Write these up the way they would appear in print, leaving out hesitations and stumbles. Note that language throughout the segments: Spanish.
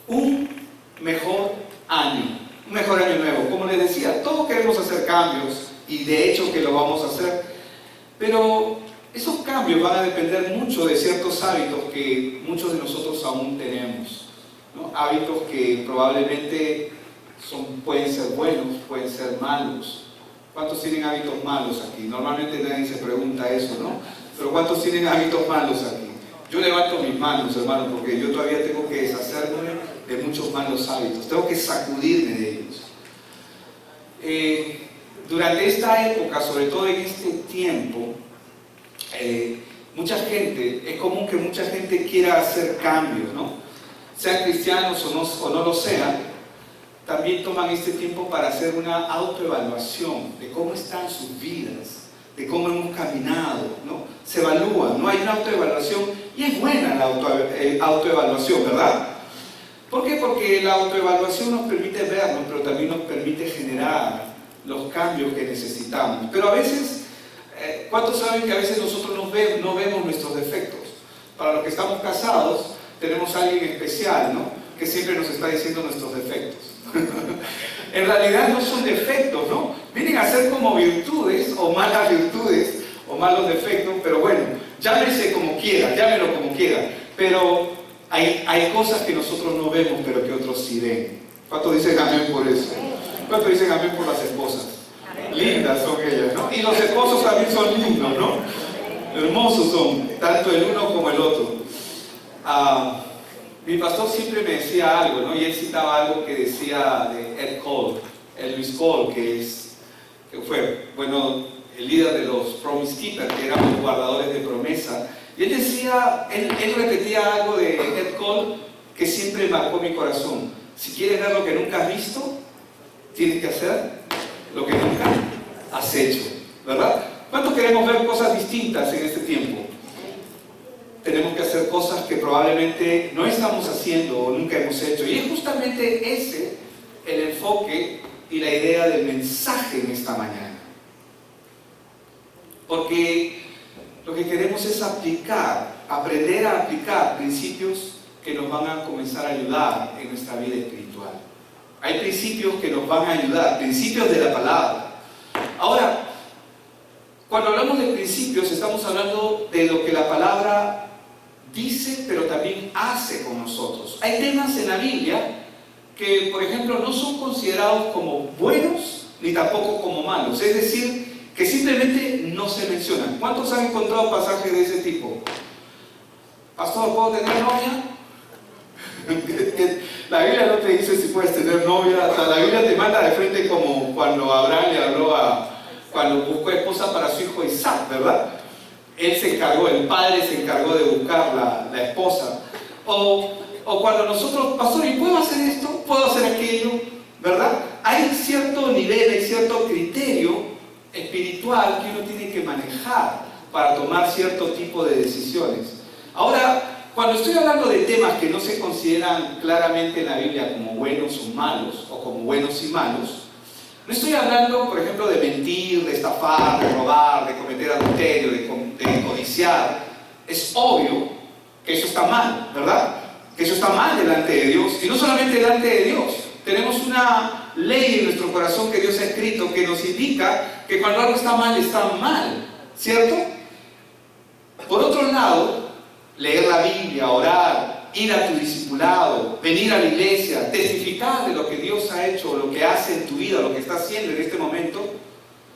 un mejor año nuevo. Como les decía, todos queremos hacer cambios y de hecho que lo vamos a hacer, pero esos cambios van a depender mucho de ciertos hábitos que muchos de nosotros aún tenemos, ¿no? Hábitos que probablemente pueden ser buenos, pueden ser malos. ¿Cuántos tienen hábitos malos aquí? Normalmente nadie se pregunta eso, ¿no? Pero ¿cuántos tienen hábitos malos aquí? Yo levanto mis manos, hermano, porque yo todavía tengo que deshacerme de muchos malos hábitos. Tengo que sacudirme de ellos. Durante esta época, sobre todo en este tiempo, es común que mucha gente quiera hacer cambios, ¿no? Sean cristianos o no lo sean, también toman este tiempo para hacer una autoevaluación de cómo están sus vidas, de cómo hemos caminado, ¿no? Se evalúan, ¿no? Hay una autoevaluación y es buena la autoevaluación, ¿verdad? ¿Por qué? Porque la autoevaluación nos permite vernos, pero también nos permite generar los cambios que necesitamos. Pero a veces, ¿cuántos saben que a veces nosotros no vemos nuestros defectos? Para los que estamos casados, tenemos a alguien especial, ¿no? Que siempre nos está diciendo nuestros defectos. En realidad no son defectos, ¿no? Vienen a ser como virtudes o malas virtudes o malos defectos, pero bueno, llámese como quiera, llámelo como quiera. Pero hay cosas que nosotros no vemos, pero que otros sí ven. ¿Cuántos dicen amén por eso? ¿Cuántos dicen amén por las esposas? Lindas son ellas, ¿no? Y los esposos también son lindos, ¿no? Hermosos son, tanto el uno como el otro. Mi pastor siempre me decía algo, ¿no? Y él citaba algo que decía de Luis Cole, que fue, bueno, el líder de los Promise Keepers, que eran los guardadores de promesa. Y él decía, él repetía algo de Ed Cole que siempre marcó mi corazón. Si quieres ver lo que nunca has visto, tienes que hacer lo que nunca has hecho, ¿verdad? ¿Cuántos queremos ver cosas distintas en este tiempo? Tenemos que hacer cosas que probablemente no estamos haciendo o nunca hemos hecho. Y es justamente ese el enfoque y la idea del mensaje en esta mañana. Porque lo que queremos es aprender a aplicar principios que nos van a comenzar a ayudar en nuestra vida espiritual. Hay principios que nos van a ayudar, principios de la palabra. Ahora, cuando hablamos de principios, estamos hablando de lo que la palabra dice, pero también hace con nosotros. Hay temas en la Biblia que, por ejemplo, no son considerados como buenos ni tampoco como malos. Es decir, que simplemente no se mencionan. ¿Cuántos han encontrado pasajes de ese tipo? Pastor, ¿puedo tener novia? La Biblia no te dice si puedes tener novia. Hasta la Biblia te manda de frente como cuando Abraham le habló cuando buscó esposa para su hijo Isaac, ¿verdad? El padre se encargó de buscar la esposa. O cuando nosotros, pastor, ¿y puedo hacer esto? ¿Puedo hacer aquello? ¿Verdad? Hay cierto nivel, hay cierto criterio espiritual que uno tiene que manejar para tomar cierto tipo de decisiones. Ahora, cuando estoy hablando de temas que no se consideran claramente en la Biblia como buenos o malos, o como buenos y malos, no estoy hablando, por ejemplo, de mentir, de estafar, de robar, de cometer adulterio, de codiciar. Es obvio que eso está mal, ¿verdad? Que eso está mal delante de Dios. Y no solamente delante de Dios. Tenemos una ley en nuestro corazón que Dios ha escrito que nos indica que cuando algo está mal, ¿cierto? Por otro lado, leer la Biblia, orar, ir a tu discipulado, venir a la iglesia, testificar de lo que Dios ha hecho, lo que hace en tu vida, lo que está haciendo en este momento,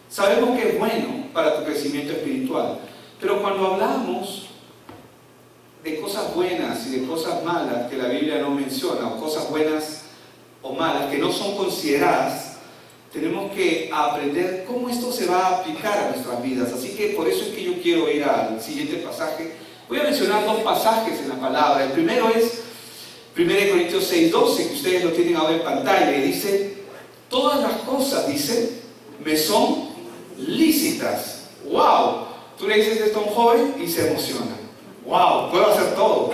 sabemos que es bueno para tu crecimiento espiritual. Pero cuando hablamos de cosas buenas y de cosas malas que la Biblia no menciona, o cosas buenas o malas que no son consideradas, tenemos que aprender cómo esto se va a aplicar a nuestras vidas. Así que por eso es que yo quiero ir al siguiente pasaje. Voy a mencionar dos pasajes en la palabra. El primero es 1 Corintios 6:12, que ustedes lo tienen ahora en pantalla, y dice: todas las cosas, dice, me son lícitas. ¡Wow! Tú le dices esto a un joven y se emociona. ¡Wow! Puedo hacer todo.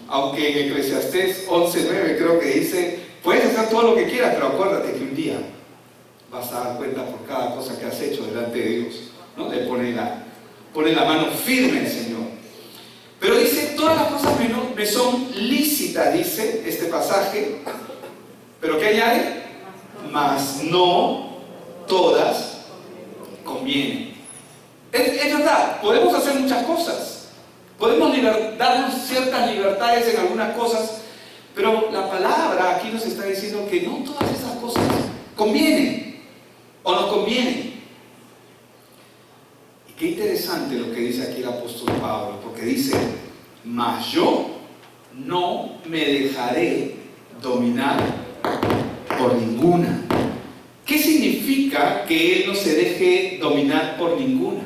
Aunque en Eclesiastés 11:9 creo que dice: puedes hacer todo lo que quieras, pero acuérdate que un día vas a dar cuenta por cada cosa que has hecho delante de Dios, ¿no? Le pone la mano firme el Señor. Pero dice, todas las cosas me son lícitas, dice este pasaje. ¿Pero qué añade? Mas no todas convienen. Es verdad, podemos hacer muchas cosas. Podemos darnos ciertas libertades en algunas cosas. Pero la palabra aquí nos está diciendo que no todas esas cosas convienen o nos convienen. Y qué interesante lo que dice aquí el apóstol Pablo, porque dice, mas yo no me dejaré dominar por ninguna. ¿Qué significa que él no se deje dominar por ninguna?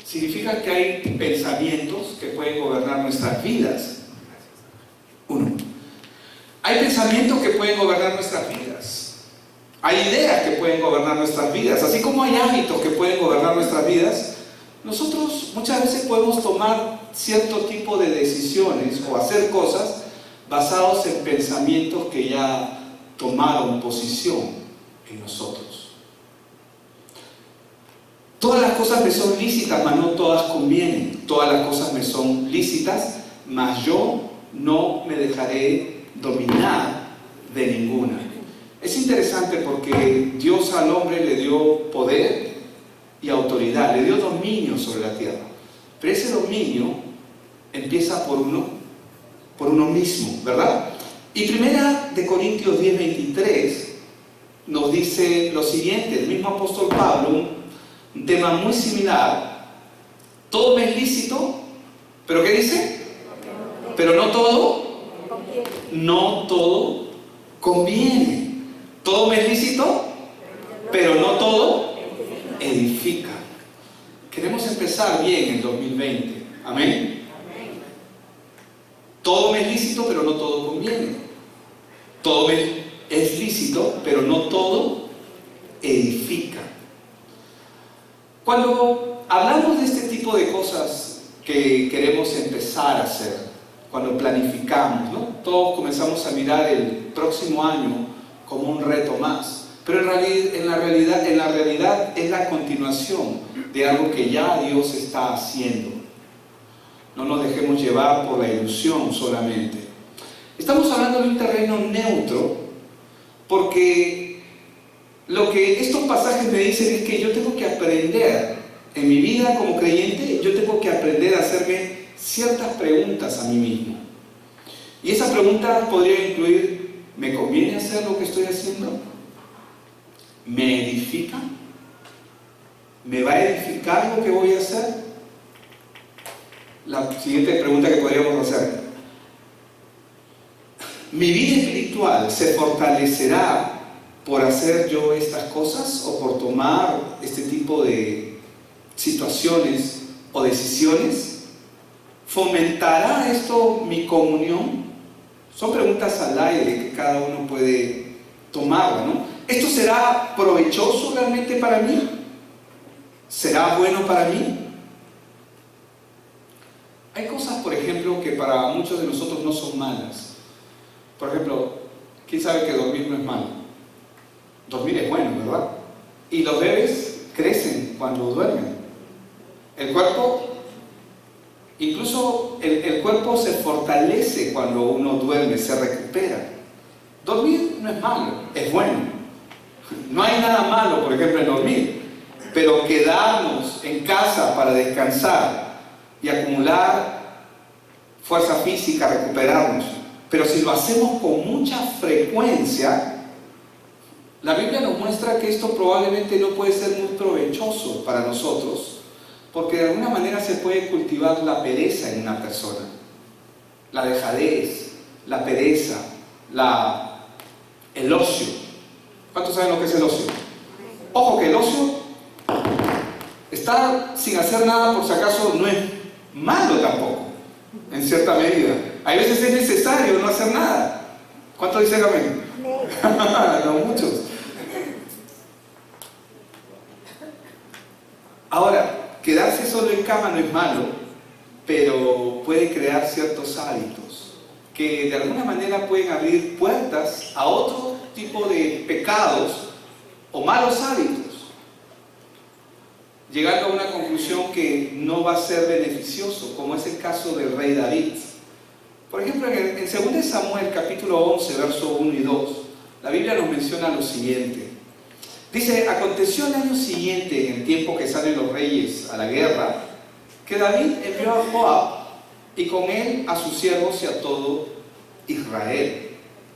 Significa que hay pensamientos que pueden gobernar nuestras vidas. Uno, hay pensamientos que pueden gobernar nuestras vidas. Hay ideas que pueden gobernar nuestras vidas. Así como hay hábitos que pueden gobernar nuestras vidas, nosotros muchas veces podemos tomar cierto tipo de decisiones o hacer cosas basados en pensamientos que ya tomaron posición en nosotros. Todas las cosas me son lícitas, mas no todas convienen. Todas las cosas me son lícitas, mas yo no me dejaré dominar de ninguna. Es interesante porque Dios al hombre le dio poder y autoridad, le dio dominio sobre la tierra. Pero ese dominio empieza por uno mismo, ¿verdad? Y primera de Corintios 10:23 nos dice lo siguiente, el mismo apóstol Pablo, un tema muy similar. Todo me es lícito, ¿pero qué dice? Pero no todo conviene. Todo me es lícito, pero no todo edifica. Queremos empezar bien el 2020. Amén. Todo me es lícito, pero no todo conviene. Todo me es lícito, pero no todo edifica. Cuando hablamos de este tipo de cosas que queremos empezar a hacer, cuando planificamos, ¿no? Todos comenzamos a mirar el próximo año como un reto más, pero en la realidad es la continuación de algo que ya Dios está haciendo. No nos dejemos llevar por la ilusión solamente. Estamos hablando de un terreno neutro porque lo que estos pasajes me dicen es que yo tengo que aprender en mi vida como creyente, yo tengo que aprender a hacerme ciertas preguntas a mí mismo. Y esas preguntas podrían incluir: ¿me conviene hacer lo que estoy haciendo? ¿Me edifica? ¿Me va a edificar lo que voy a hacer? La siguiente pregunta que podríamos hacer: ¿mi vida espiritual se fortalecerá por hacer yo estas cosas o por tomar este tipo de situaciones o decisiones? ¿Fomentará esto mi comunión? Son preguntas al aire que cada uno puede tomar, ¿no? ¿Esto será provechoso realmente para mí? ¿Será bueno para mí? Hay cosas, por ejemplo, que para muchos de nosotros no son malas. Por ejemplo, ¿quién sabe que dormir no es malo? Dormir es bueno, ¿verdad? Y los bebés crecen cuando duermen. El cuerpo, incluso el cuerpo se fortalece cuando uno duerme, se recupera. Dormir no es malo, es bueno. No hay nada malo, por ejemplo, en dormir. Pero quedarnos en casa para descansar y acumular fuerza física, recuperarnos. Pero si lo hacemos con mucha frecuencia, la Biblia nos muestra que esto probablemente no puede ser muy provechoso para nosotros, porque de alguna manera se puede cultivar la pereza en una persona. La dejadez, la pereza, el ocio. ¿Cuántos saben lo que es el ocio? Ojo que el ocio, estar sin hacer nada por si acaso, no es malo tampoco, en cierta medida. Hay veces es necesario no hacer nada. ¿Cuántos dicen amén? No muchos. Ahora, quedarse solo en cama no es malo, pero puede crear ciertos hábitos que de alguna manera pueden abrir puertas a otro tipo de pecados o malos hábitos. llegando a una conclusión que no va a ser beneficioso, como es el caso del rey David. Por ejemplo, en 2 Samuel capítulo 11, verso 1 y 2, la Biblia nos menciona lo siguiente. Dice: aconteció el año siguiente, en el tiempo que salen los reyes a la guerra, que David envió a Joab y con él a sus siervos y a todo Israel.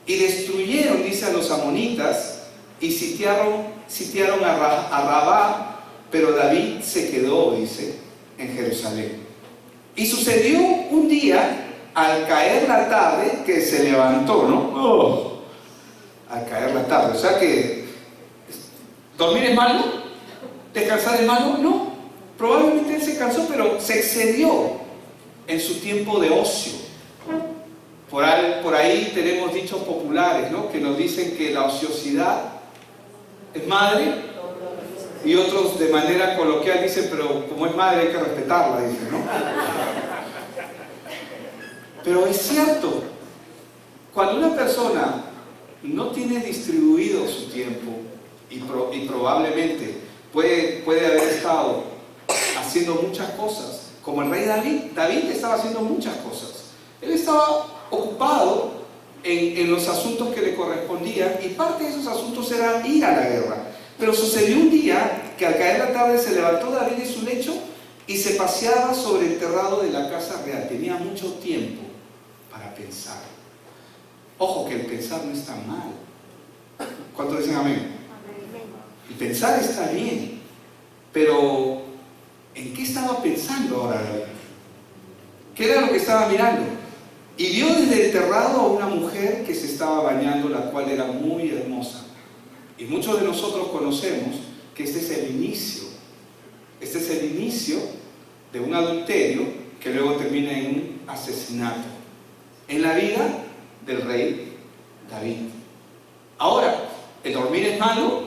Y destruyeron, dice, a los amonitas y sitiaron a Rabá, pero David se quedó, dice, en Jerusalén. Y sucedió un día, al caer la tarde, que se levantó, ¿no? Al caer la tarde. O sea que, ¿dormir es malo? ¿Descansar es malo? No. Probablemente él se cansó, pero se excedió en su tiempo de ocio. Por ahí tenemos dichos populares, ¿no?, que nos dicen que la ociosidad es madre, y otros de manera coloquial dicen, pero como es madre hay que respetarla, dicen, ¿no? Pero es cierto, cuando una persona no tiene distribuido su tiempo y probablemente puede haber estado haciendo muchas cosas, como el rey David estaba haciendo muchas cosas. Él estaba ocupado en los asuntos que le correspondían, y parte de esos asuntos era ir a la guerra. Pero sucedió un día que al caer la tarde se levantó David de su lecho y se paseaba sobre el terrado de la casa real. Tenía mucho tiempo para pensar. Ojo, que el pensar no está mal. ¿Cuántos dicen amén? Y pensar está bien, pero ¿en qué estaba pensando ahora David? ¿Qué era lo que estaba mirando? Y vio desde el terrado a una mujer que se estaba bañando, la cual era muy hermosa. Y muchos de nosotros conocemos que este es el inicio de un adulterio que luego termina en un asesinato en la vida del rey David. Ahora, ¿el dormir es malo?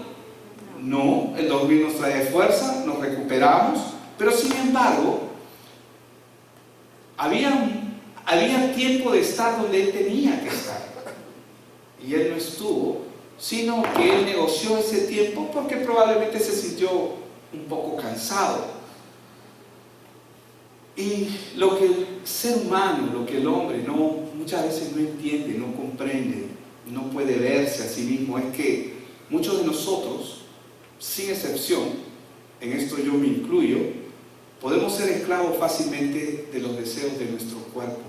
No, el dormir nos trae fuerza, nos recuperamos, pero sin embargo, había tiempo de estar donde él tenía que estar. Y él no estuvo, sino que él negoció ese tiempo porque probablemente se sintió un poco cansado. Y lo que el ser humano, lo que el hombre muchas veces no entiende, no comprende, no puede verse a sí mismo, es que muchos de nosotros, sin excepción, en esto yo me incluyo, podemos ser esclavos fácilmente de los deseos de nuestro cuerpo,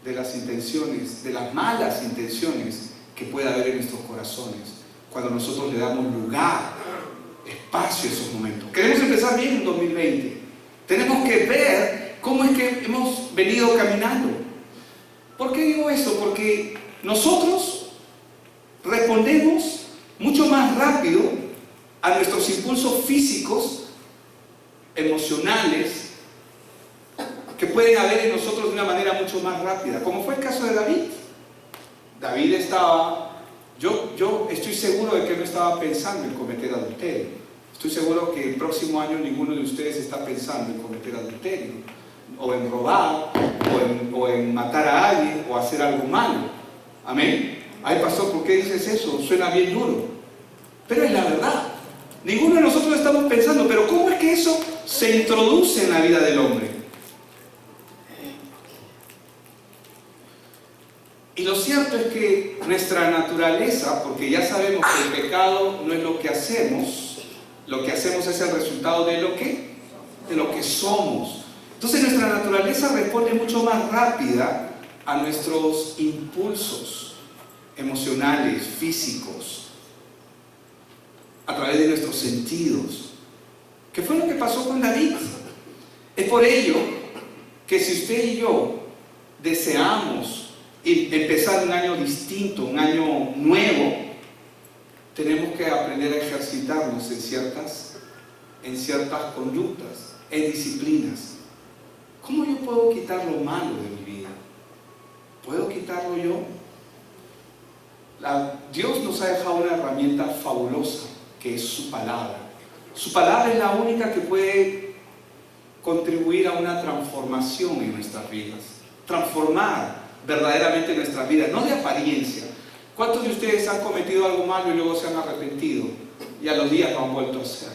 de las intenciones, de las malas intenciones que pueda haber en nuestros corazones, cuando nosotros le damos lugar, espacio a esos momentos. Queremos empezar bien en 2020. Tenemos que ver cómo es que hemos venido caminando. ¿Por qué digo eso? Porque nosotros respondemos mucho más rápido a nuestros impulsos físicos, emocionales, que pueden haber en nosotros de una manera mucho más rápida, como fue el caso de David. David yo estoy seguro de que no estaba pensando en cometer adulterio. Estoy seguro que el próximo año ninguno de ustedes está pensando en cometer adulterio, o en robar, o en matar a alguien, o hacer algo malo. Amén. Ay, pastor, ¿por qué dices eso? Suena bien duro. Pero es la verdad. Ninguno de nosotros estamos pensando, pero ¿cómo es que eso se introduce en la vida del hombre? Y lo cierto es que nuestra naturaleza, porque ya sabemos que el pecado no es lo que hacemos es el resultado de lo que somos. Entonces nuestra naturaleza responde mucho más rápida a nuestros impulsos emocionales, físicos, a través de nuestros sentidos. ¿Qué fue lo que pasó con David? Es por ello que si usted y yo deseamos empezar un año distinto, un año nuevo, tenemos que aprender a ejercitarnos en ciertas conductas, en disciplinas. ¿Cómo yo puedo quitar lo malo de mi vida? ¿Puedo quitarlo yo? Dios nos ha dejado una herramienta fabulosa, que es su palabra. Su palabra es la única que puede contribuir a una transformación en nuestras vidas. Transformar verdaderamente nuestras vidas, no de apariencia. ¿Cuántos de ustedes han cometido algo malo y luego se han arrepentido y a los días lo han vuelto a hacer?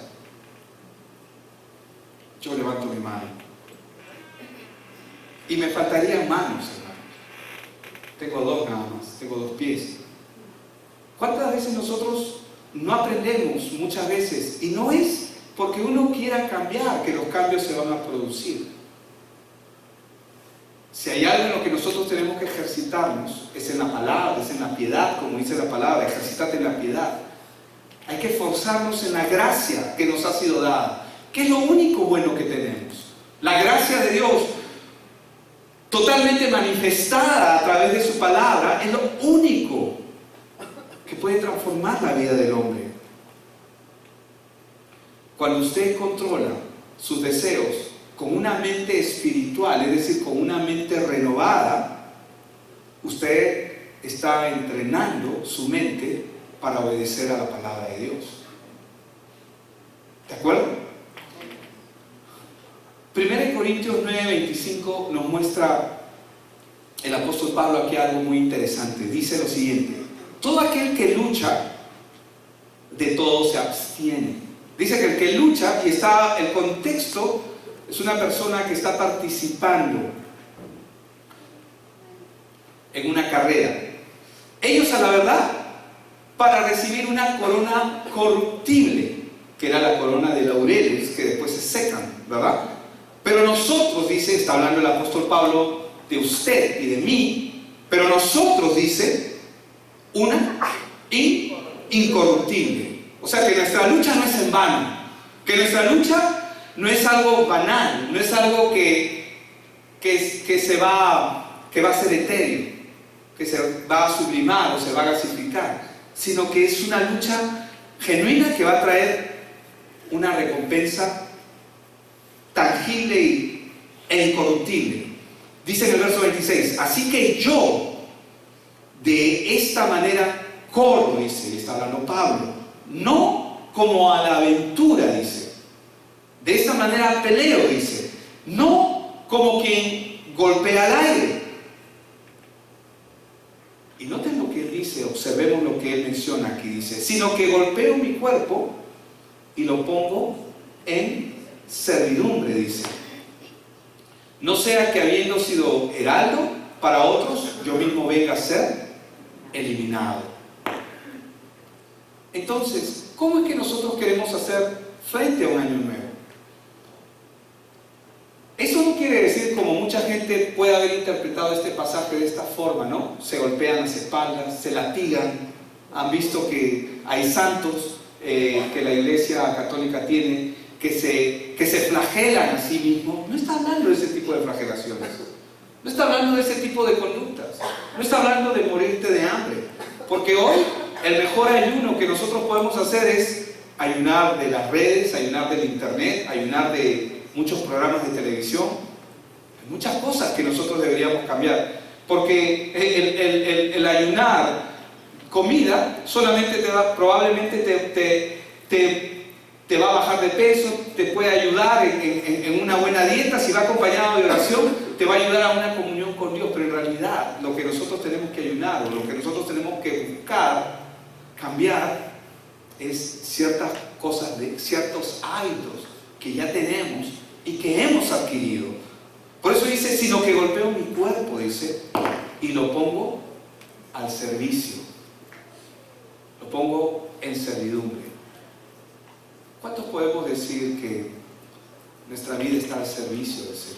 yo levanto mi mano. Y me faltarían manos, hermano. Tengo dos nada más, tengo dos pies. ¿Cuántas veces nosotros no aprendemos muchas veces? Y no es porque uno quiera cambiar que los cambios se van a producir. Si hay algo en lo que nosotros tenemos que ejercitarnos, es en la palabra, es en la piedad, como dice la palabra, ejercítate en la piedad. Hay que esforzarnos en la gracia que nos ha sido dada, que es lo único bueno que tenemos. La gracia de Dios, totalmente manifestada a través de su palabra, es lo único que puede transformar la vida del hombre. Cuando usted controla sus deseos con una mente espiritual, es decir, con una mente renovada, usted está entrenando su mente para obedecer a la palabra de Dios. ¿De acuerdo? 1 Corintios 9:25 nos muestra el apóstol Pablo aquí algo muy interesante. Dice lo siguiente: todo aquel que lucha, de todo se abstiene. Dice que el que lucha, y está el contexto, es una persona que está participando en una carrera. Ellos, a la verdad, para recibir una corona corruptible, que era la corona de laureles, que después se secan, ¿verdad? Pero nosotros, dice, está hablando el apóstol Pablo de usted y de mí, pero nosotros, dice, una incorruptible. O sea, que nuestra lucha no es en vano, que nuestra lucha no es algo banal, no es algo que va a ser etéreo, que se va a sublimar o se va a gasificar, sino que es una lucha genuina que va a traer una recompensa tangible e incorruptible. Dice en el verso 26: así que yo de esta manera corro, dice, está hablando Pablo, no como a la aventura, dice. De esta manera peleo, dice, no como quien golpea al aire. Y noten lo que él dice, observemos lo que él menciona aquí, dice, sino que golpeo mi cuerpo y lo pongo en servidumbre, dice. No sea que habiendo sido heraldo para otros, yo mismo venga a ser eliminado. Entonces, ¿cómo es que nosotros queremos hacer frente a un año nuevo? Eso no quiere decir, como mucha gente puede haber interpretado este pasaje de esta forma, ¿no? Se golpean las espaldas, se latigan. Han visto que hay santos que la Iglesia Católica tiene que se flagelan a sí mismos. No está hablando de ese tipo de flagelaciones. No está hablando de ese tipo de conductas. No está hablando de morirte de hambre. Porque hoy el mejor ayuno que nosotros podemos hacer es ayunar de las redes, ayunar del internet, ayunar de muchos programas de televisión. Hay muchas cosas que nosotros deberíamos cambiar. Porque el ayunar comida solamente probablemente te va a bajar de peso, te puede ayudar en una buena dieta. Si va acompañado de oración, te va a ayudar a una comunión con Dios. Pero en realidad lo que nosotros tenemos que ayunar, o lo que nosotros tenemos que buscar cambiar, es ciertas cosas, ciertos hábitos que ya tenemos y que hemos adquirido. Por eso dice, sino que golpeo mi cuerpo, dice, y lo pongo al servicio, lo pongo en servidumbre. ¿Cuántos podemos decir que nuestra vida está al servicio del Señor?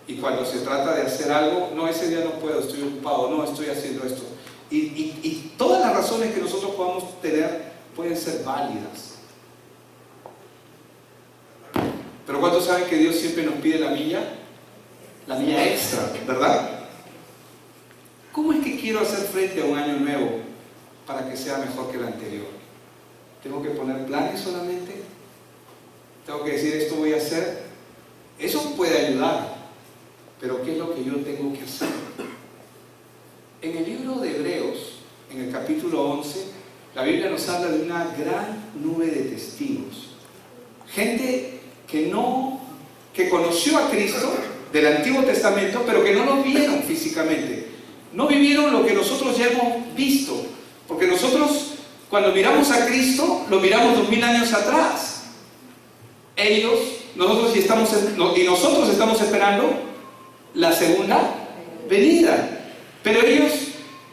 Y cuando se trata de hacer algo, no, ese día no puedo, estoy ocupado, no, estoy haciendo esto. Y todas las razones que nosotros podamos tener pueden ser válidas. Pero ¿cuántos saben que Dios siempre nos pide la milla extra, ¿verdad? ¿Cómo es que quiero hacer frente a un año nuevo para que sea mejor que el anterior? ¿Tengo que poner planes solamente? ¿Tengo que decir esto voy a hacer? Eso puede ayudar, pero ¿qué es lo que yo tengo que hacer? En el libro de Hebreos, en el capítulo 11, la Biblia nos habla de una gran nube de testigos. Gente que conoció a Cristo del Antiguo Testamento, pero que no lo vieron físicamente. No vivieron lo que nosotros ya hemos visto. Porque nosotros, cuando miramos a Cristo, lo miramos 2000 años atrás. nosotros estamos esperando la segunda venida. Pero ellos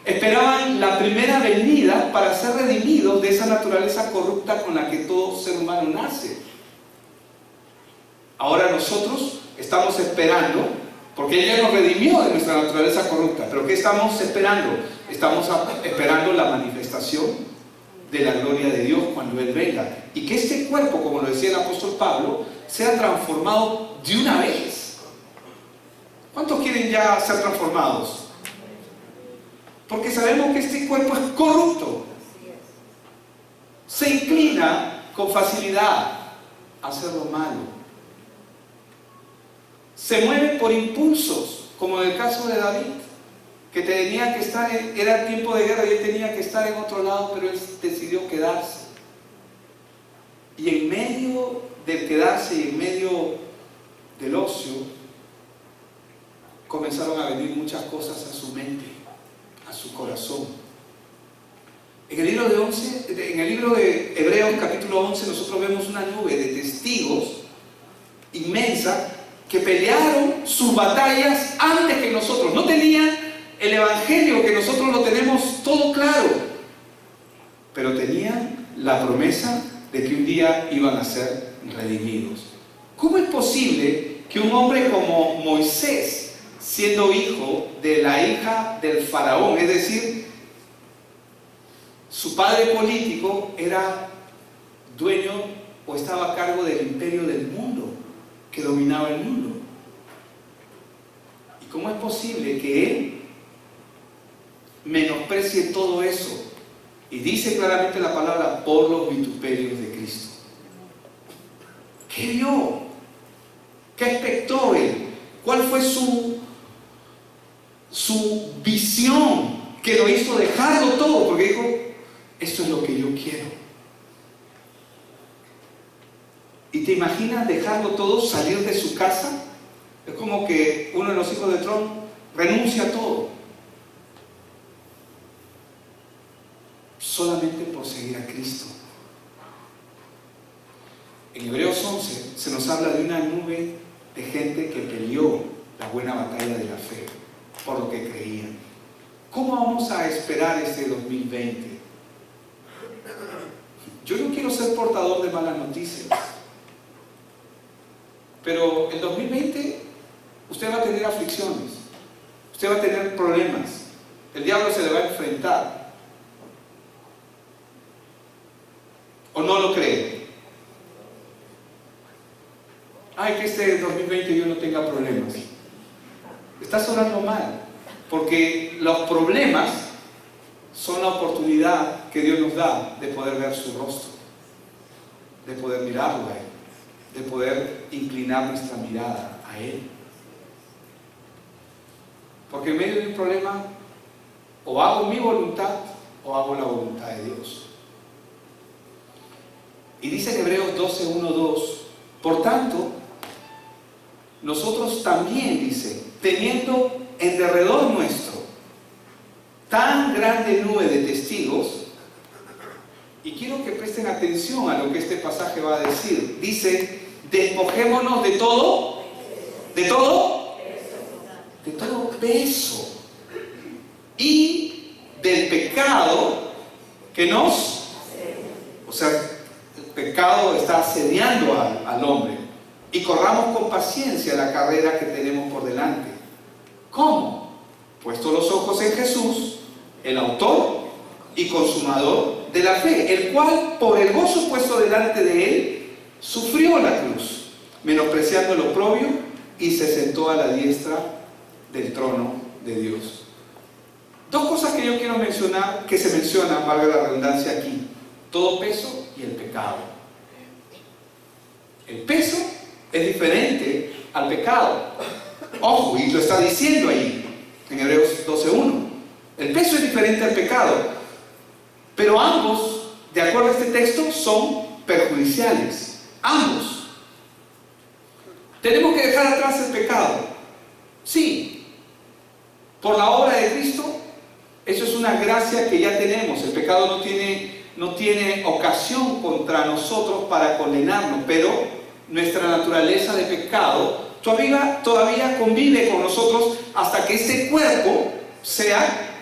esperaban la primera venida para ser redimidos de esa naturaleza corrupta con la que todo ser humano nace. Ahora nosotros estamos esperando, porque Él ya nos redimió de nuestra naturaleza corrupta. ¿Pero qué estamos esperando? Estamos esperando la manifestación de la gloria de Dios cuando Él venga. Y que este cuerpo, como lo decía el apóstol Pablo, sea transformado de una vez. ¿Cuántos quieren ya ser transformados? Porque sabemos que este cuerpo es corrupto. Se inclina con facilidad a hacer lo malo. Se mueve por impulsos, como en el caso de David, que tenía que estar, era el tiempo de guerra y él tenía que estar en otro lado, pero él decidió quedarse. Y en medio del quedarse y en medio del ocio, comenzaron a venir muchas cosas a su mente, a su corazón. En el libro de Hebreos capítulo 11 nosotros vemos una nube de testigos inmensa que pelearon sus batallas antes que nosotros. No tenían el evangelio que nosotros lo tenemos todo claro, pero tenían la promesa de que un día iban a ser redimidos. ¿Cómo es posible que un hombre como Moisés, siendo hijo de la hija del faraón, es decir, su padre político, era dueño o estaba a cargo del imperio del mundo, que dominaba el mundo? ¿Y cómo es posible que él menosprecie todo eso? Y dice claramente la palabra, por los vituperios de Cristo. ¿Qué vio? ¿Qué expectó él? ¿Cuál fue su visión que lo hizo dejarlo todo? Porque dijo, esto es lo que yo quiero. ¿Y te imaginas dejarlo todo, salir de su casa? Es como que uno de los hijos de Trump renuncia a todo, solamente por seguir a Cristo. En Hebreos 11 se nos habla de una nube de gente que peleó la buena batalla de la fe por lo que creían. ¿Cómo vamos a esperar este 2020? Yo no quiero ser portador de malas noticias, pero el 2020 usted va a tener aflicciones, usted va a tener problemas, el diablo se le va a enfrentar. ¿O no lo cree? Ay, que este 2020 yo no tenga problemas. Estás orando mal, porque los problemas son la oportunidad que Dios nos da de poder ver su rostro, de poder mirarlo a Él, de poder inclinar nuestra mirada a Él. Porque en medio de un problema, o hago mi voluntad o hago la voluntad de Dios. Y dice en Hebreos 12, 1, 2, por tanto, nosotros también, dice, teniendo en derredor nuestro tan grande nube de testigos, y quiero que presten atención a lo que este pasaje va a decir. Dice, despojémonos de todo peso y del pecado que nos, o sea, el pecado está asediando al hombre, y corramos con paciencia la carrera que tenemos por delante. ¿Cómo? Puesto los ojos en Jesús, el autor y consumador de la fe, el cual por el gozo puesto delante de él sufrió la cruz, menospreciando el oprobio, y se sentó a la diestra del trono de Dios. Dos cosas que yo quiero mencionar, que se mencionan, valga la redundancia aquí: todo peso y el pecado. El peso es diferente al pecado. Ojo, y lo está diciendo ahí en Hebreos 12:1. El peso es diferente al pecado, pero ambos, de acuerdo a este texto, son perjudiciales. Ambos. ¿Tenemos que dejar atrás el pecado? Sí. Por la obra de Cristo, eso es una gracia que ya tenemos. El pecado no tiene ocasión contra nosotros para condenarnos, pero nuestra naturaleza de pecado, todavía convive con nosotros hasta que este cuerpo sea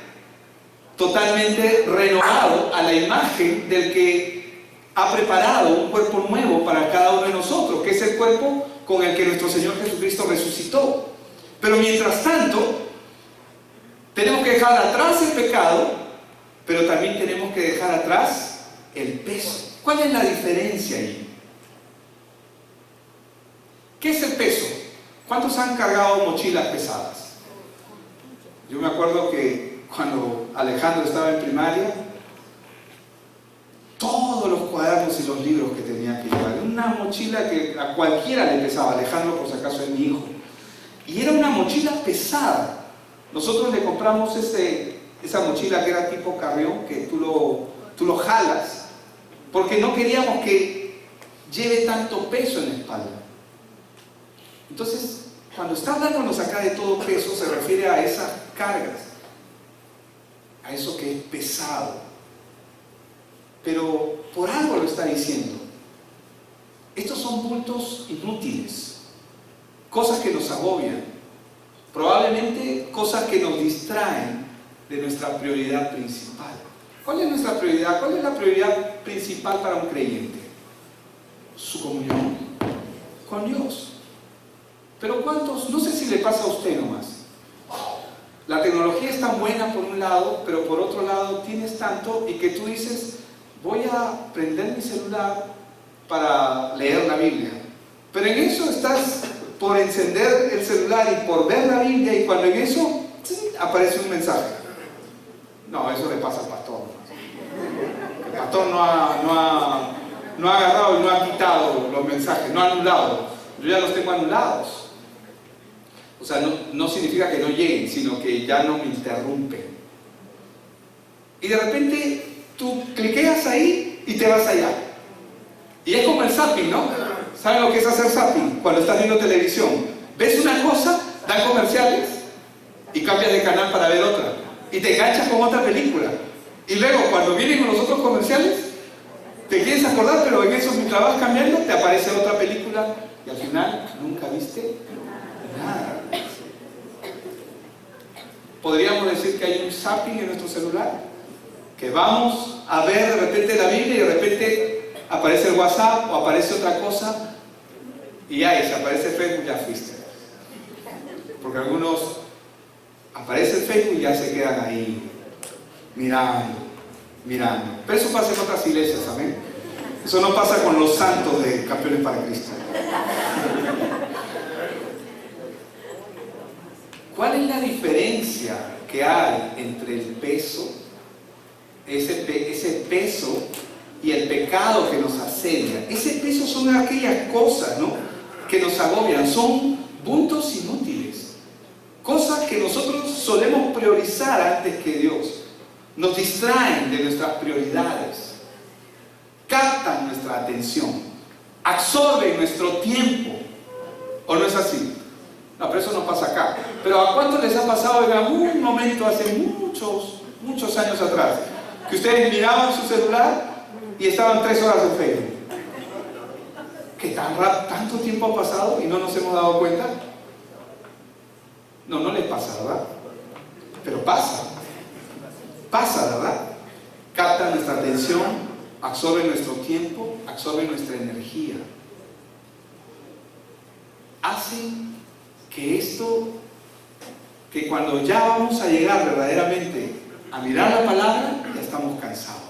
totalmente renovado a la imagen del que ha preparado un cuerpo nuevo para cada uno de nosotros, que es el cuerpo con el que nuestro Señor Jesucristo resucitó. Pero mientras tanto, tenemos que dejar atrás el pecado, pero también tenemos que dejar atrás el peso. ¿Cuál es la diferencia ahí? ¿Qué es el peso? ¿Cuántos han cargado mochilas pesadas? Yo me acuerdo que cuando Alejandro estaba en primaria, todos los cuadernos y los libros que tenía que llevar, una mochila que a cualquiera le pesaba. Alejandro, por si acaso, es mi hijo, y era una mochila pesada. Nosotros le compramos esa mochila que era tipo carrión, que tú lo jalas, porque no queríamos que lleve tanto peso en la espalda. Entonces, cuando está hablándonos acá de todo peso, se refiere a esas cargas, a eso que es pesado. Pero por algo lo está diciendo. Estos son bultos inútiles, cosas que nos agobian, probablemente cosas que nos distraen de nuestra prioridad principal. ¿Cuál es nuestra prioridad? ¿Cuál es la prioridad principal para un creyente? Su comunión con Dios. Pero ¿cuántos? No sé si le pasa a usted nomás. La tecnología es tan buena por un lado, pero por otro lado tienes tanto y que tú dices, voy a prender mi celular para leer la Biblia. Pero en eso estás por encender el celular y por ver la Biblia, y cuando en eso aparece un mensaje. No, eso le pasa al pastor. El pastor no ha agarrado y no ha quitado los mensajes, no ha anulado. Yo ya los tengo anulados. O sea, no significa que no lleguen, sino que ya no me interrumpen. Y de repente tú cliqueas ahí y te vas allá. Y es como el zapping, ¿no? ¿Saben lo que es hacer zapping? Cuando estás viendo televisión, ves una cosa, dan comerciales y cambias de canal para ver otra. Y te enganchas con otra película. Y luego, cuando vienen con los otros comerciales, te quieres acordar, pero en eso, mientras vas cambiando, te aparece otra película y al final nunca viste nada. Podríamos decir que hay un zapping en nuestro celular, que vamos a ver de repente la Biblia y de repente aparece el WhatsApp o aparece otra cosa y ya, si aparece Facebook, ya fuiste. Porque algunos aparece el Facebook y ya se quedan ahí mirando. Pero eso pasa en otras iglesias, ¿amén? Eso no pasa con los santos de Campeones para Cristo. ¿Cuál es la diferencia que hay entre el peso, ese peso y el pecado que nos asedia? Ese peso son aquellas cosas, ¿no?, que nos agobian, son bultos inútiles, cosas que nosotros solemos priorizar antes que Dios. Nos distraen de nuestras prioridades, captan nuestra atención, absorben nuestro tiempo. ¿O no es así? No, pero eso no pasa acá. Pero ¿a cuántos les ha pasado en algún momento hace muchos años atrás que ustedes miraban su celular y estaban 3 horas en Facebook? ¿Qué tanto tiempo ha pasado y no nos hemos dado cuenta? No les pasa, ¿verdad? Pero pasa, ¿verdad? Captan nuestra atención, absorben nuestro tiempo, absorben nuestra energía. Hacen que cuando ya vamos a llegar verdaderamente a mirar la palabra, ya estamos cansados.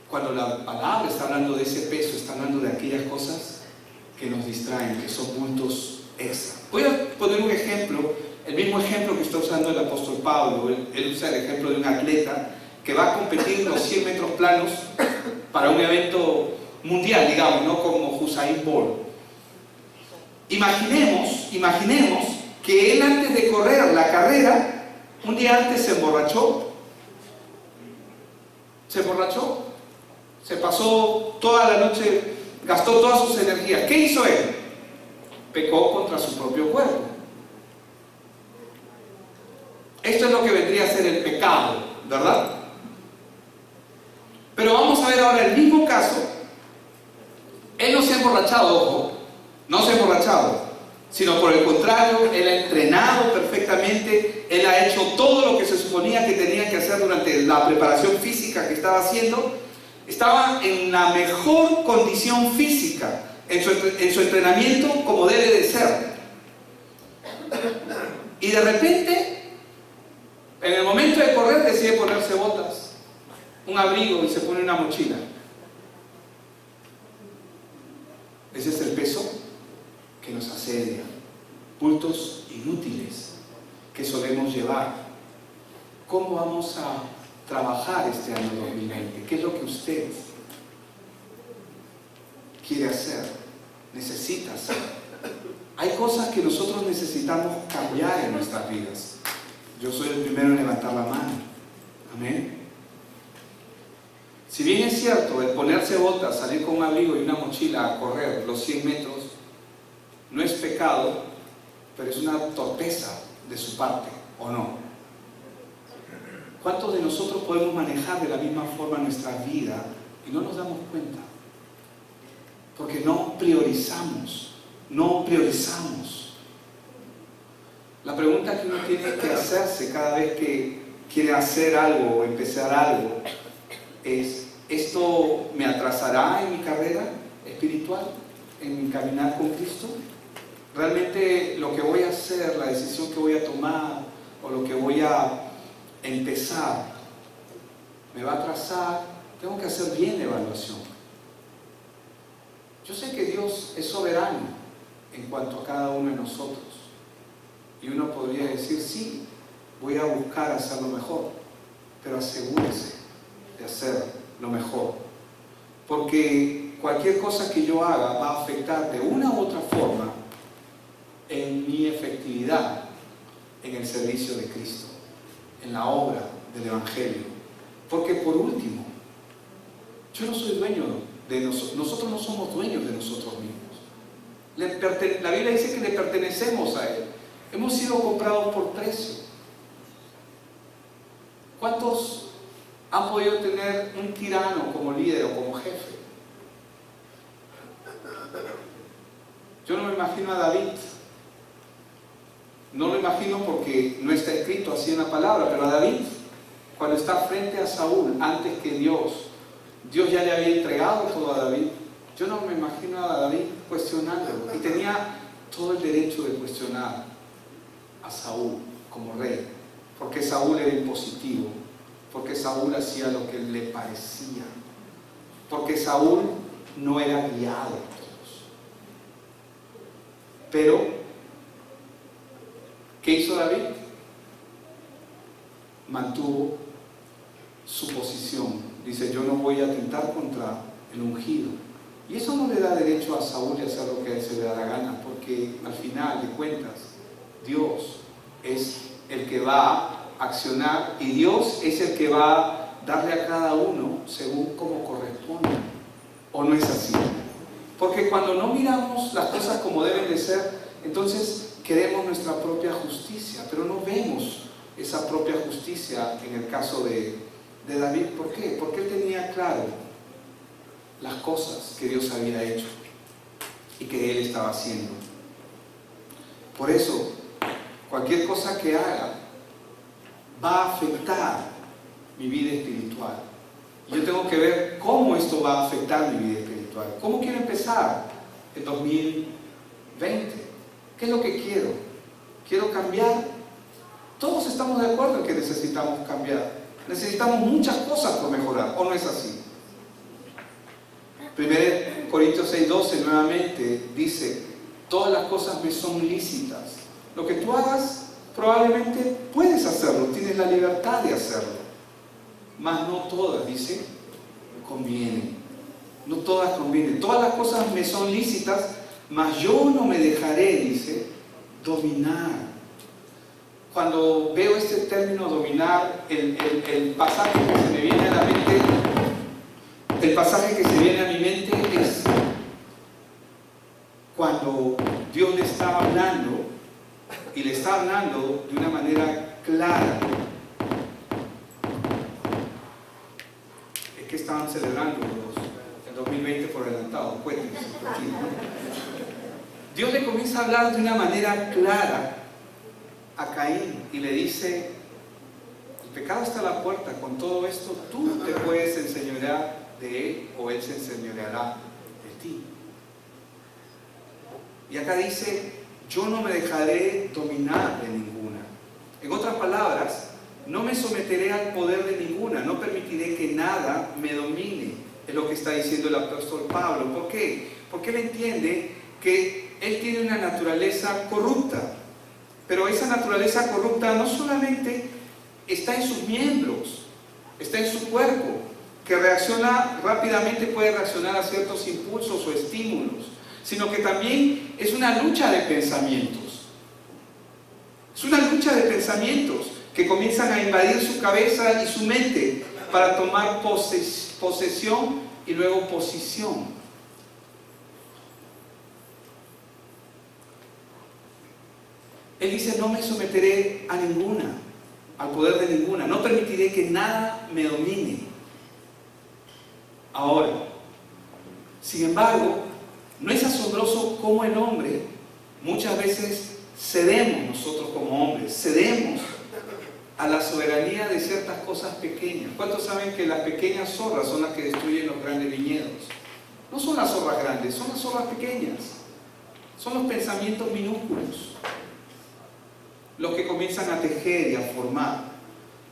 Cuando la palabra está hablando de ese peso, está hablando de aquellas cosas que nos distraen, que son puntos extra. Voy a poner un ejemplo, el mismo ejemplo que está usando el apóstol Pablo. Él usa el ejemplo de un atleta que va a competir los 100 metros planos para un evento mundial, digamos, ¿no?, como Usain Bolt. Imaginemos que él, antes de correr la carrera, un día antes se emborrachó, se pasó toda la noche, gastó todas sus energías. ¿Qué hizo él? Pecó contra su propio cuerpo. Esto es lo que vendría a ser el pecado, ¿verdad? Pero vamos ver ahora el mismo caso. Él no se ha emborrachado, ojo, no se ha emborrachado, sino por el contrario, él ha entrenado perfectamente, él ha hecho todo lo que se suponía que tenía que hacer durante la preparación física que estaba haciendo. Estaba en la mejor condición física, en su entrenamiento como debe de ser. Y de repente, en el momento de correr, decide ponerse botas, un abrigo, y se pone una mochila. Ese es el peso que nos asedia, bultos inútiles que solemos llevar. ¿Cómo vamos a trabajar este año 2020? ¿Qué es lo que usted quiere hacer? Necesita hacer. Hay cosas que nosotros necesitamos cambiar en nuestras vidas. Yo soy el primero en levantar la mano. Amén. Si bien es cierto, el ponerse botas, salir con un abrigo y una mochila a correr los 100 metros, no es pecado, pero es una torpeza de su parte, ¿o no? ¿Cuántos de nosotros podemos manejar de la misma forma nuestra vida y no nos damos cuenta? Porque no priorizamos. La pregunta que uno tiene que hacerse cada vez que quiere hacer algo o empezar algo es: ¿esto me atrasará en mi carrera espiritual, en mi caminar con Cristo? ¿Realmente lo que voy a hacer, la decisión que voy a tomar o lo que voy a empezar me va a atrasar? Tengo que hacer bien la evaluación. Yo sé que Dios es soberano en cuanto a cada uno de nosotros, y uno podría decir: sí, voy a buscar hacerlo mejor, pero asegúrese de hacer lo mejor, porque cualquier cosa que yo haga va a afectar de una u otra forma en mi efectividad en el servicio de Cristo, en la obra del Evangelio. Porque por último, yo no soy dueño de nosotros no somos dueños de nosotros mismos. La Biblia dice que le pertenecemos a Él. Hemos sido comprados por precio. ¿Cuántos han podido tener un tirano como líder o como jefe? Yo no me imagino a David. No lo imagino porque no está escrito así en la palabra, pero a David, cuando está frente a Saúl, antes que Dios ya le había entregado todo a David. Yo no me imagino a David cuestionándolo, y tenía todo el derecho de cuestionar a Saúl como rey, porque Saúl era impositivo, porque Saúl hacía lo que le parecía, porque Saúl no era guiado por Dios. Pero ¿qué hizo David? Mantuvo su posición. Dice: yo no voy a atentar contra el ungido. Y eso no le da derecho a Saúl de hacer lo que a él se le da la gana, porque al final de cuentas Dios es el que va a accionar, y Dios es el que va a darle a cada uno según como corresponde. ¿O no es así? Porque cuando no miramos las cosas como deben de ser, entonces queremos nuestra propia justicia, pero no vemos esa propia justicia en el caso de David. ¿Por qué? Porque él tenía claro las cosas que Dios había hecho y que él estaba haciendo. Por eso, cualquier cosa que haga va a afectar mi vida espiritual. Y yo tengo que ver cómo esto va a afectar mi vida espiritual. ¿Cómo quiero empezar el 2020? ¿Qué es lo que quiero? ¿Quiero cambiar? Todos estamos de acuerdo en que necesitamos cambiar. Necesitamos muchas cosas por mejorar, ¿o no es así? 1 Corintios 6:12 nuevamente dice: todas las cosas me son lícitas. Lo que tú hagas, probablemente puedes hacerlo, tienes la libertad de hacerlo, mas no todas, dice, convienen. No todas convienen. Todas las cosas me son lícitas, mas yo no me dejaré, dice, dominar. Cuando veo este término dominar, el pasaje que se me viene a la mente, el pasaje que se viene a mi mente es cuando Dios le está hablando, y le está hablando de una manera clara. Es que estaban celebrando el 2020 por adelantado, cuéntense, tranquilo. Dios le comienza a hablar de una manera clara a Caín y le dice: el pecado está a la puerta, con todo esto tú te puedes enseñorear de él o él se enseñoreará de ti. Y acá dice: yo no me dejaré dominar de ninguna. En otras palabras, no me someteré al poder de ninguna, no permitiré que nada me domine. Es lo que está diciendo el apóstol Pablo. ¿Por qué? Porque él entiende que él tiene una naturaleza corrupta. Pero esa naturaleza corrupta no solamente está en sus miembros, está en su cuerpo, que reacciona rápidamente, puede reaccionar a ciertos impulsos o estímulos, sino que también es una lucha de pensamientos. Es una lucha de pensamientos que comienzan a invadir su cabeza y su mente para tomar posesión y luego posición. Él dice: no me someteré a ninguna, al poder de ninguna, no permitiré que nada me domine. Ahora, sin embargo, ¿no es asombroso cómo el hombre muchas veces cedemos, nosotros como hombres, cedemos a la soberanía de ciertas cosas pequeñas? ¿Cuántos saben que las pequeñas zorras son las que destruyen los grandes viñedos? No son las zorras grandes, son las zorras pequeñas. Son los pensamientos minúsculos los que comienzan a tejer y a formar.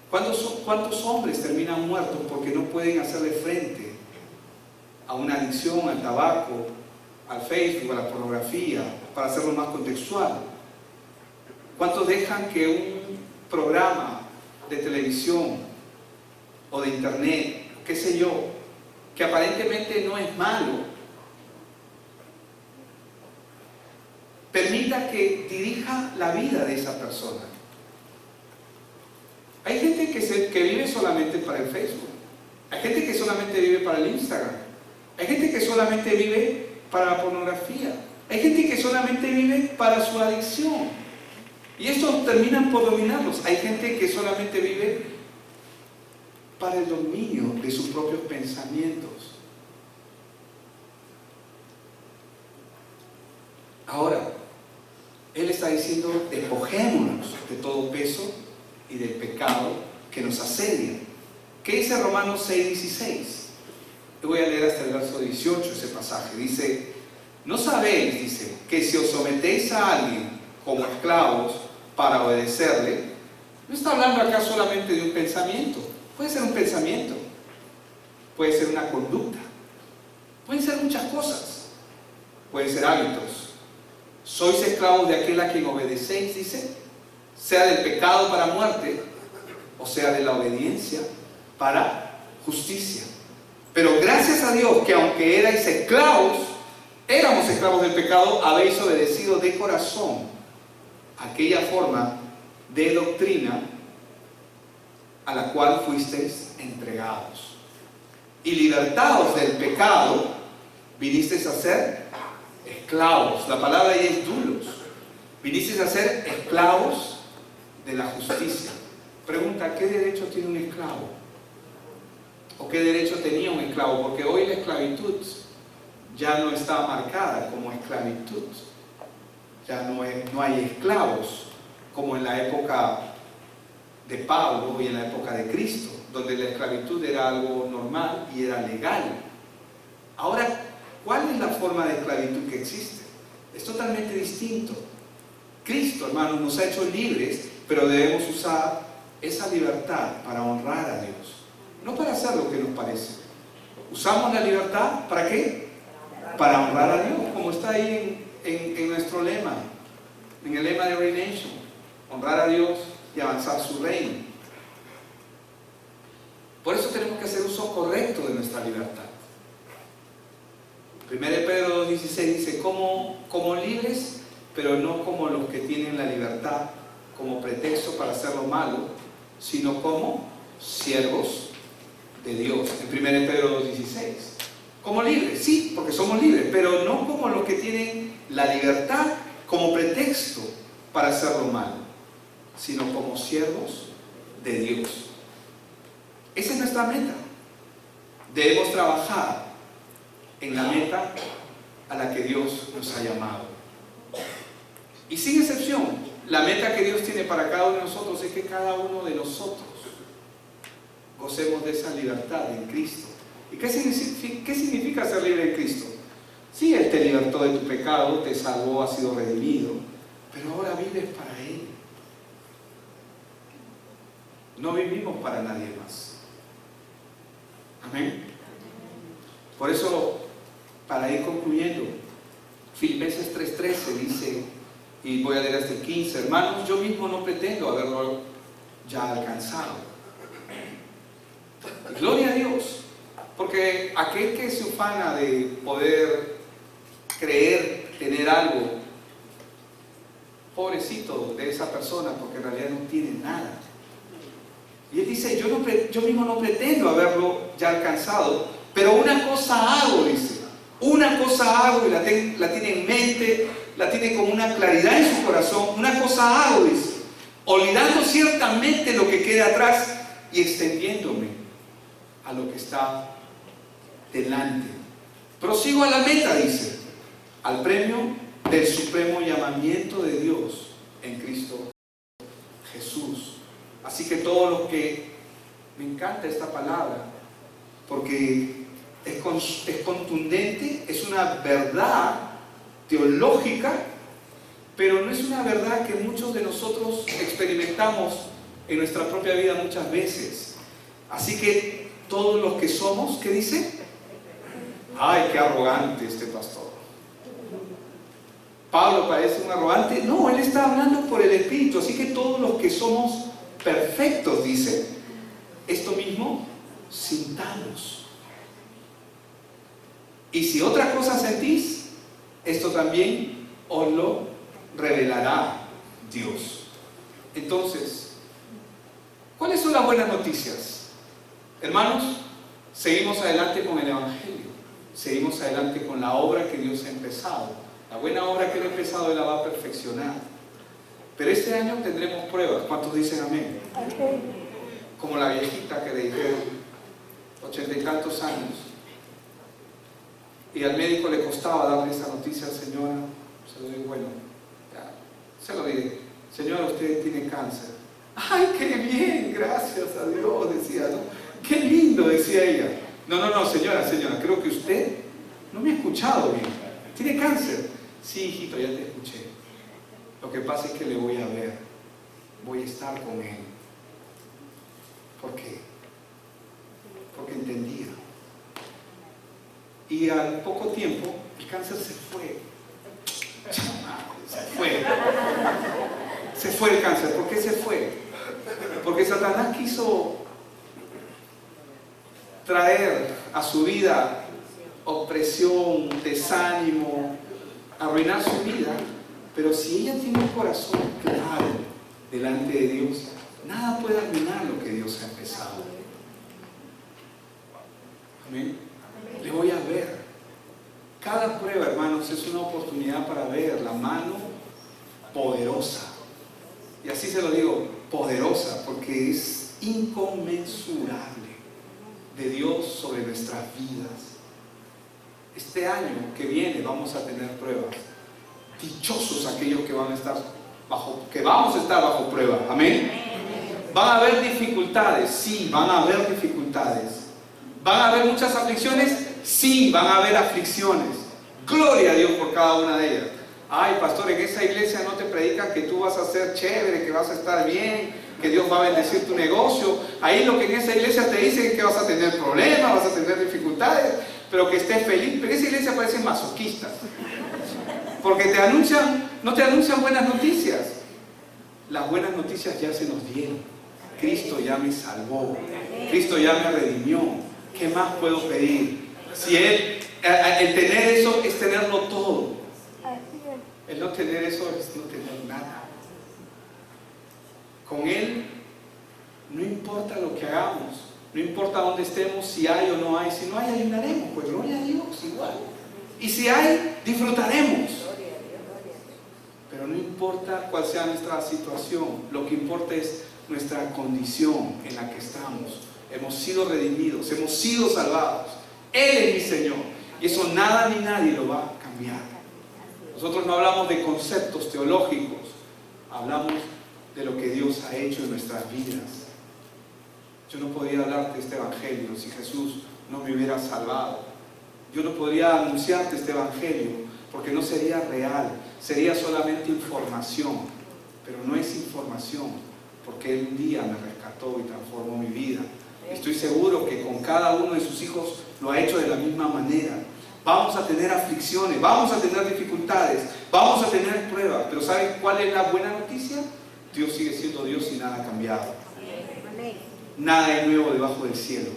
¿Cuántos hombres terminan muertos porque no pueden hacerle frente a una adicción al tabaco, al Facebook, a la pornografía, para hacerlo más contextual? ¿Cuántos dejan que un programa de televisión o de internet, qué sé yo, que aparentemente no es malo, permita que dirija la vida de esa persona? Hay gente que vive solamente para el Facebook, hay gente que solamente vive para el Instagram, hay gente que solamente vive para la pornografía, hay gente que solamente vive para su adicción, y estos terminan por dominarlos. Hay gente que solamente vive para el dominio de sus propios pensamientos. Ahora, Él está diciendo: despojémonos de todo peso y del pecado que nos asedia. ¿Qué dice Romanos 6:16? Yo voy a leer hasta el verso 18 ese pasaje. Dice: ¿no sabéis, dice, que si os sometéis a alguien como esclavos para obedecerle? No está hablando acá solamente de un pensamiento. Puede ser un pensamiento, puede ser una conducta, pueden ser muchas cosas, pueden ser hábitos. Sois esclavos de aquel a quien obedecéis, dice, sea del pecado para muerte, o sea de la obediencia para justicia. Pero gracias a Dios que aunque éramos esclavos del pecado, habéis obedecido de corazón aquella forma de doctrina a la cual fuisteis entregados. Y libertados del pecado, vinisteis a ser esclavos. La palabra ahí es dulos. Vinisteis a ser esclavos de la justicia. Pregunta: ¿qué derecho tiene un esclavo? ¿O qué derecho tenía un esclavo? Porque hoy la esclavitud ya no está marcada como esclavitud. Ya no hay esclavos como en la época de Pablo y en la época de Cristo, donde la esclavitud era algo normal y era legal. Ahora, ¿cuál es la forma de esclavitud que existe? Es totalmente distinto. Cristo, hermanos, nos ha hecho libres, pero debemos usar esa libertad para honrar a Dios, no para hacer lo que nos parece. ¿Usamos la libertad para qué? Para honrar a Dios, como está ahí en nuestro lema, en el lema de Renation: honrar a Dios y avanzar su reino. Por eso tenemos que hacer uso correcto de nuestra libertad. 1 Pedro 2:16 dice: como libres, pero no como los que tienen la libertad como pretexto para hacer lo malo, sino como siervos de Dios. En 1 Pedro 2:16. Como libres, sí, porque somos libres, pero no como los que tienen la libertad como pretexto para hacer lo malo, sino como siervos de Dios. Esa es nuestra meta. debemos trabajar en la meta a la que Dios nos ha llamado. Y sin excepción, la meta que Dios tiene para cada uno de nosotros es que cada uno de nosotros gocemos de esa libertad en Cristo. ¿Y qué significa ser libre en Cristo? Sí, Él te libertó de tu pecado, te salvó, has sido redimido, pero ahora vives para Él. No vivimos para nadie más. Amén. Por eso, para ir concluyendo, Filipenses 3:13 dice, y voy a leer hasta el 15, hermanos, yo mismo no pretendo haberlo ya alcanzado. Gloria a Dios, porque aquel que se ufana de poder creer, tener algo, pobrecito de esa persona, porque en realidad no tiene nada. Y él dice, yo mismo no pretendo haberlo ya alcanzado, pero una cosa hago, dice, una cosa hago, y la tiene en mente, la tiene con una claridad en su corazón. Una cosa hago, dice, olvidando ciertamente lo que queda atrás y extendiéndome a lo que está delante. Prosigo a la meta, dice, al premio del supremo llamamiento de Dios en Cristo Jesús. Así que todos los que, me encanta esta palabra, porque es contundente, es una verdad teológica, pero no es una verdad que muchos de nosotros experimentamos en nuestra propia vida muchas veces. Así que todos los que somos, ¿qué dice? Ay, qué arrogante este pastor. ¿Pablo parece un arrogante? No, él está hablando por el Espíritu. Así que todos los que somos perfectos, dice, esto mismo sintamos. Y si otra cosa sentís, esto también os lo revelará Dios. Entonces, ¿cuáles son las buenas noticias? Hermanos, seguimos adelante con el Evangelio. Seguimos adelante con la obra que Dios ha empezado. La buena obra que Él ha empezado, Él la va a perfeccionar. Pero este año tendremos pruebas. ¿Cuántos dicen amén? Como la viejita que le dijeron 80 y tantos años. Y al médico le costaba darle esa noticia, señora. Se lo digo, bueno, ya, se lo diré. Señora, usted tiene cáncer. ¡Ay, qué bien! Gracias a Dios, decía, ¿no? ¡Qué lindo!, decía ella. No, señora, creo que usted no me ha escuchado bien. ¿Tiene cáncer? Sí, hijito, ya te escuché. Lo que pasa es que le voy a ver. Voy a estar con él. ¿Por qué? Porque entendía. Y al poco tiempo, el cáncer se fue. Se fue el cáncer. ¿Por qué se fue? Porque Satanás quiso traer a su vida opresión, desánimo, arruinar su vida. Pero si ella tiene un corazón claro delante de Dios, nada puede arruinar lo que Dios ha empezado. Amén. Le voy a ver. Cada prueba, hermanos, es una oportunidad para ver la mano poderosa. Y así se lo digo, poderosa, porque es inconmensurable de Dios sobre nuestras vidas. Este año que viene vamos a tener pruebas. Dichosos aquellos que vamos a estar bajo prueba. Amén. Van a haber dificultades, sí, van a haber dificultades. ¿Van a haber muchas aflicciones? Sí, van a haber aflicciones. Gloria a Dios por cada una de ellas. Ay, pastor, en esa iglesia no te predican que tú vas a ser chévere, que vas a estar bien, que Dios va a bendecir tu negocio. Ahí lo que en esa iglesia te dicen es que vas a tener problemas, vas a tener dificultades, pero que estés feliz. Pero esa iglesia parece masoquista, porque no te anuncian buenas noticias. Las buenas noticias ya se nos dieron. Cristo ya me salvó. Cristo ya me redimió. ¿Qué más puedo pedir? Si el tener eso es tenerlo todo. El no tener eso es no tener nada. Con Él no importa lo que hagamos, no importa dónde estemos, si hay o no hay. Si no hay, ayunaremos, pues gloria a Dios igual. Y si hay, disfrutaremos. Pero no importa cuál sea nuestra situación, lo que importa es nuestra condición en la que estamos. hemos sido redimidos, hemos sido salvados. Él es mi Señor. Y eso nada ni nadie lo va a cambiar. Nosotros no hablamos de conceptos teológicos, hablamos de lo que Dios ha hecho en nuestras vidas. Yo no podría hablarte de este evangelio si Jesús no me hubiera salvado. Yo no podría anunciarte este evangelio porque no sería real, sería solamente información. Pero no es información, porque Él un día me rescató y transformó mi vida. Estoy seguro que con cada uno de sus hijos lo ha hecho de la misma manera. Vamos a tener aflicciones, vamos a tener dificultades, vamos a tener pruebas. Pero ¿saben cuál es la buena noticia? Dios sigue siendo Dios y nada ha cambiado. Nada es nuevo debajo del cielo.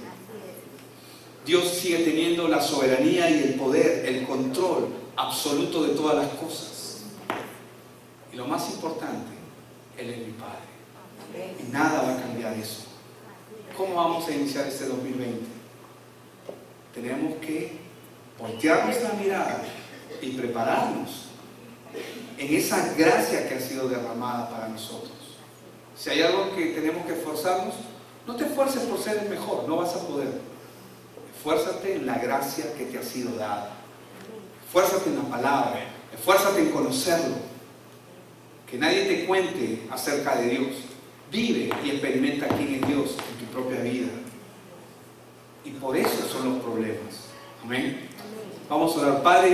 Dios sigue teniendo la soberanía y el poder, el control absoluto de todas las cosas. Y lo más importante, Él es mi Padre. Y nada va a cambiar eso. ¿Cómo vamos a iniciar este 2020? Tenemos que voltear nuestra mirada y prepararnos en esa gracia que ha sido derramada para nosotros. Si hay algo que tenemos que esforzarnos, no te esfuerces por ser el mejor, no vas a poder. Esfuérzate en la gracia que te ha sido dada. Esfuérzate en la palabra, esfuérzate en conocerlo. Que nadie te cuente acerca de Dios. Vive y experimenta quién es Dios en tu propia vida. Y por eso son los problemas. Amén. Vamos a orar. Padre,